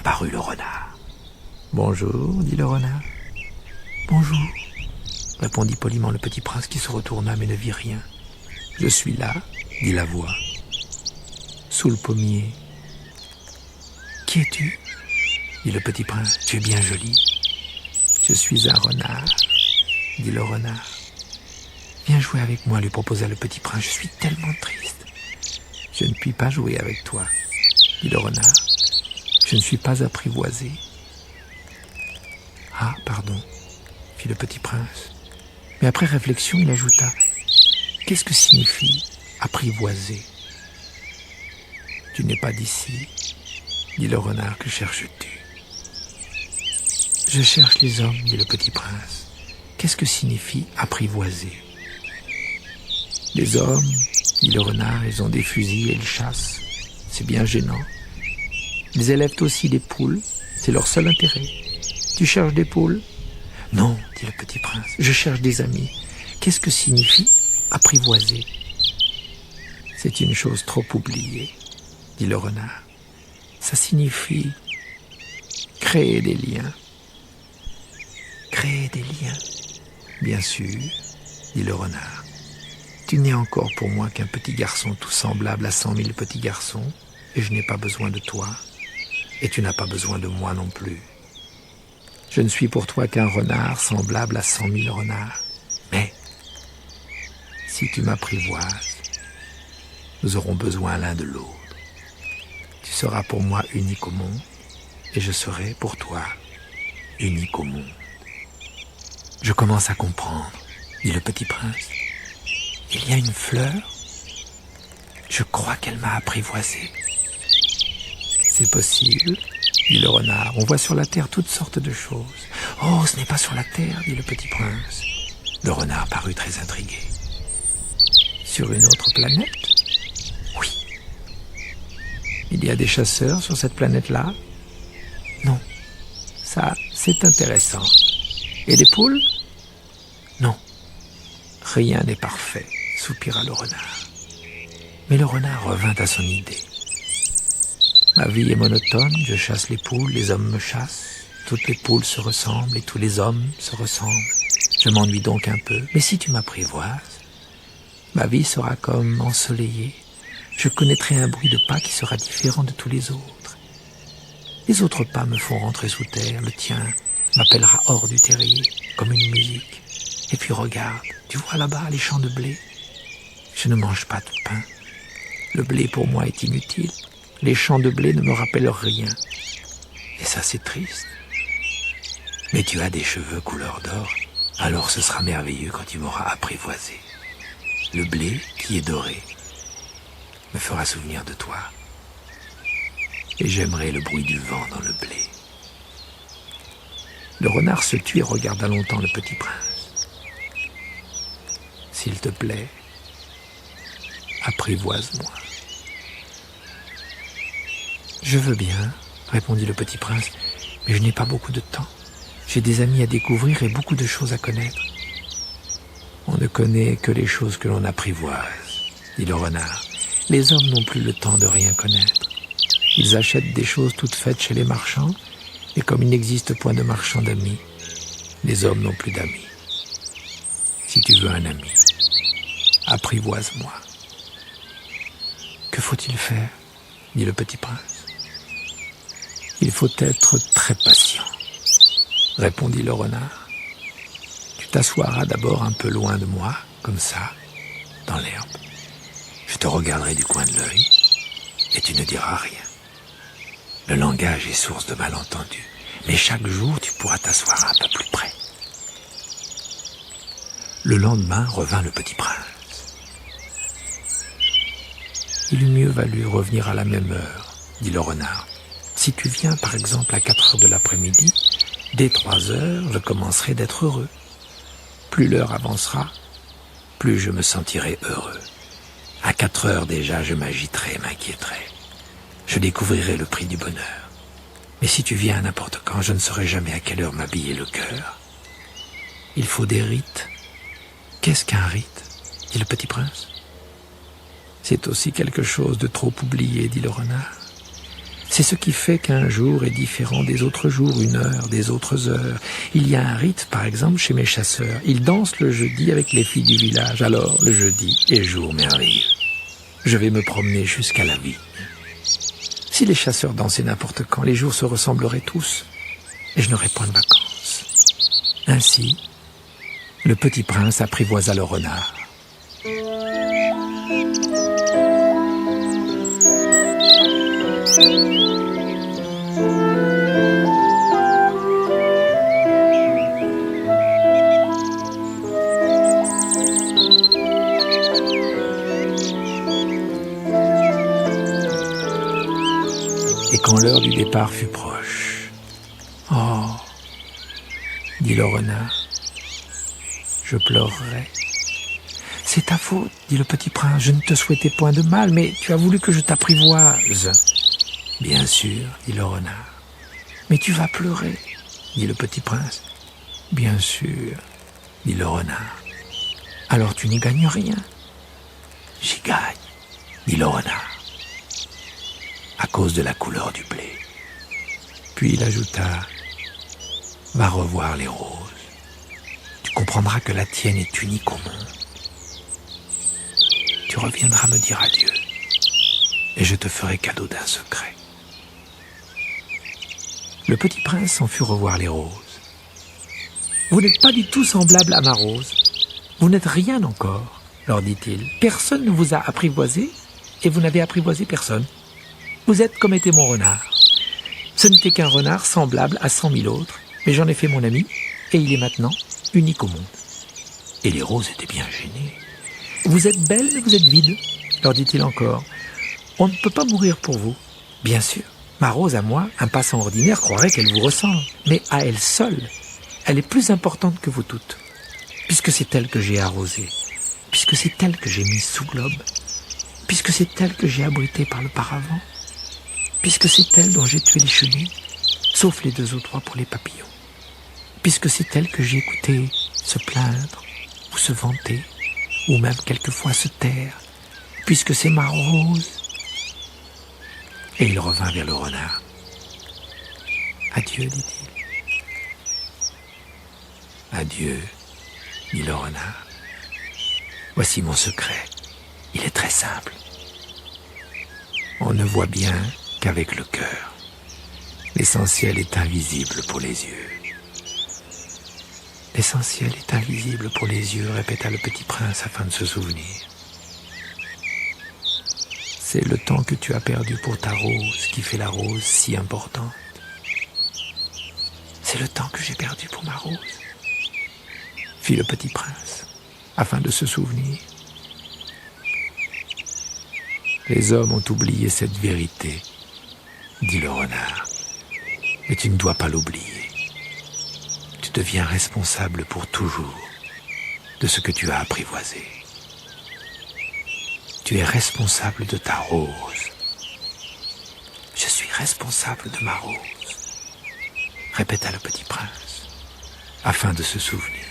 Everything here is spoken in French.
apparut le renard. « Bonjour, dit le renard. « Bonjour, répondit poliment le petit prince qui se retourna mais ne vit rien. « Je suis là, dit la voix, sous le pommier. »« Qui es-tu » dit le petit prince. « Tu es bien joli. »« Je suis un renard, dit le renard. »« Viens jouer avec moi, lui proposa le petit prince. Je suis tellement triste. »« Je ne puis pas jouer avec toi, dit le renard. Je ne suis pas apprivoisé. »« Ah, pardon, fit le petit prince. Mais après réflexion, il ajouta, « Qu'est-ce que signifie apprivoiser ?»« Tu n'es pas d'ici, dit le renard, que cherches-tu ?»« Je cherche les hommes, dit le petit prince. Qu'est-ce que signifie apprivoiser ?»« Les hommes, dit le renard, ils ont des fusils et ils chassent. C'est bien gênant. Ils élèvent aussi des poules, c'est leur seul intérêt. Tu cherches des poules ? Non, dit le petit prince, je cherche des amis. Qu'est-ce que signifie apprivoiser ? C'est une chose trop oubliée, dit le renard. Ça signifie créer des liens. Créer des liens, bien sûr, dit le renard. Tu n'es encore pour moi qu'un petit garçon tout semblable à 100 000 petits garçons, et je n'ai pas besoin de toi, et tu n'as pas besoin de moi non plus. Je ne suis pour toi qu'un renard semblable à 100 000 renards. Mais, si tu m'apprivoises, nous aurons besoin l'un de l'autre. Tu seras pour moi unique au monde, et je serai pour toi unique au monde. Je commence à comprendre, dit le petit prince. Il y a une fleur, je crois qu'elle m'a apprivoisé. C'est possible, dit le renard. On voit sur la terre toutes sortes de choses. Oh, ce n'est pas sur la terre, dit le petit prince. Le renard parut très intrigué. Sur une autre planète ? Oui. Il y a des chasseurs sur cette planète-là ? Non. Ça, c'est intéressant. Et des poules ? Non. Rien n'est parfait, soupira le renard. Mais le renard revint à son idée. Ma vie est monotone, je chasse les poules, les hommes me chassent. Toutes les poules se ressemblent et tous les hommes se ressemblent. Je m'ennuie donc un peu. Mais si tu m'apprivoises, ma vie sera comme ensoleillée. Je connaîtrai un bruit de pas qui sera différent de tous les autres. Les autres pas me font rentrer sous terre. Le tien m'appellera hors du terrier, comme une musique. Et puis regarde, tu vois là-bas les champs de blé. Je ne mange pas de pain. Le blé pour moi est inutile. Les champs de blé ne me rappellent rien. Et ça, c'est triste. Mais tu as des cheveux couleur d'or, alors ce sera merveilleux quand tu m'auras apprivoisé. Le blé, qui est doré, me fera souvenir de toi. Et j'aimerai le bruit du vent dans le blé. Le renard se tut et regarda longtemps le petit prince. S'il te plaît, apprivoise-moi. Je veux bien, répondit le petit prince, mais je n'ai pas beaucoup de temps. J'ai des amis à découvrir et beaucoup de choses à connaître. On ne connaît que les choses que l'on apprivoise, dit le renard. Les hommes n'ont plus le temps de rien connaître. Ils achètent des choses toutes faites chez les marchands, et comme il n'existe point de marchands d'amis, les hommes n'ont plus d'amis. Si tu veux un ami, apprivoise-moi. Que faut-il faire ? Dit le petit prince. Il faut être très patient, répondit le renard. Tu t'assoiras d'abord un peu loin de moi, comme ça, dans l'herbe. Je te regarderai du coin de l'œil, et tu ne diras rien. Le langage est source de malentendus, mais chaque jour tu pourras t'asseoir un peu plus près. Le lendemain revint le petit prince. Il eût mieux valu revenir à la même heure, dit le renard. Si tu viens par exemple à 4 heures de l'après-midi, dès 3 heures, je commencerai d'être heureux. Plus l'heure avancera, plus je me sentirai heureux. À 4 heures déjà, je m'agiterai, m'inquiéterai. Je découvrirai le prix du bonheur. Mais si tu viens à n'importe quand, je ne saurai jamais à quelle heure m'habiller le cœur. Il faut des rites. Qu'est-ce qu'un rite ? Dit le petit prince. C'est aussi quelque chose de trop oublié, dit le renard. C'est ce qui fait qu'un jour est différent des autres jours, une heure des autres heures. Il y a un rite, par exemple, chez mes chasseurs. Ils dansent le jeudi avec les filles du village. Alors, le jeudi est jour merveilleux. Je vais me promener jusqu'à la vigne. Si les chasseurs dansaient n'importe quand, les jours se ressembleraient tous, et je n'aurais point de vacances. Ainsi, le petit prince apprivoisa le renard. Et quand l'heure du départ fut proche, « Oh !» dit le renard, « je pleurerai. »« C'est ta faute, dit le petit prince, je ne te souhaitais point de mal, mais tu as voulu que je t'apprivoise. »« Bien sûr, dit le renard. »« Mais tu vas pleurer, dit le petit prince. »« Bien sûr, dit le renard. »« Alors tu n'y gagnes rien. »« J'y gagne, dit le renard. » À cause de la couleur du blé. Puis il ajouta, « Va revoir les roses. Tu comprendras que la tienne est unique au monde. Tu reviendras me dire adieu, et je te ferai cadeau d'un secret. » Le petit prince s'en fut revoir les roses. « Vous n'êtes pas du tout semblable à ma rose. Vous n'êtes rien encore, leur dit-il. Personne ne vous a apprivoisé, et vous n'avez apprivoisé personne. Vous êtes comme était mon renard. Ce n'était qu'un renard semblable à 100 000 autres, mais j'en ai fait mon ami, et il est maintenant unique au monde. » Et les roses étaient bien gênées. « Vous êtes belle, mais vous êtes vide, leur dit-il encore. On ne peut pas mourir pour vous. Bien sûr, ma rose à moi, un passant ordinaire croirait qu'elle vous ressemble, mais à elle seule, elle est plus importante que vous toutes, puisque c'est elle que j'ai arrosée, puisque c'est elle que j'ai mise sous globe, puisque c'est elle que j'ai abritée par le paravent, puisque c'est elle dont j'ai tué les chenilles, sauf les 2 ou 3 pour les papillons, puisque c'est elle que j'ai écouté se plaindre ou se vanter, ou même quelquefois se taire, puisque c'est ma rose. Et il revint vers le renard. « Adieu, dit-il. »« Adieu, dit le renard. Voici mon secret. Il est très simple. On ne voit bien qu'avec le cœur. L'essentiel est invisible pour les yeux. » « L'essentiel est invisible pour les yeux, répéta le petit prince afin de se souvenir. C'est le temps que tu as perdu pour ta rose qui fait la rose si importante. C'est le temps que j'ai perdu pour ma rose, fit le petit prince, afin de se souvenir. Les hommes ont oublié cette vérité, dit le renard, mais tu ne dois pas l'oublier. Tu deviens responsable pour toujours de ce que tu as apprivoisé. Tu es responsable de ta rose. Je suis responsable de ma rose, répéta le petit prince, afin de se souvenir.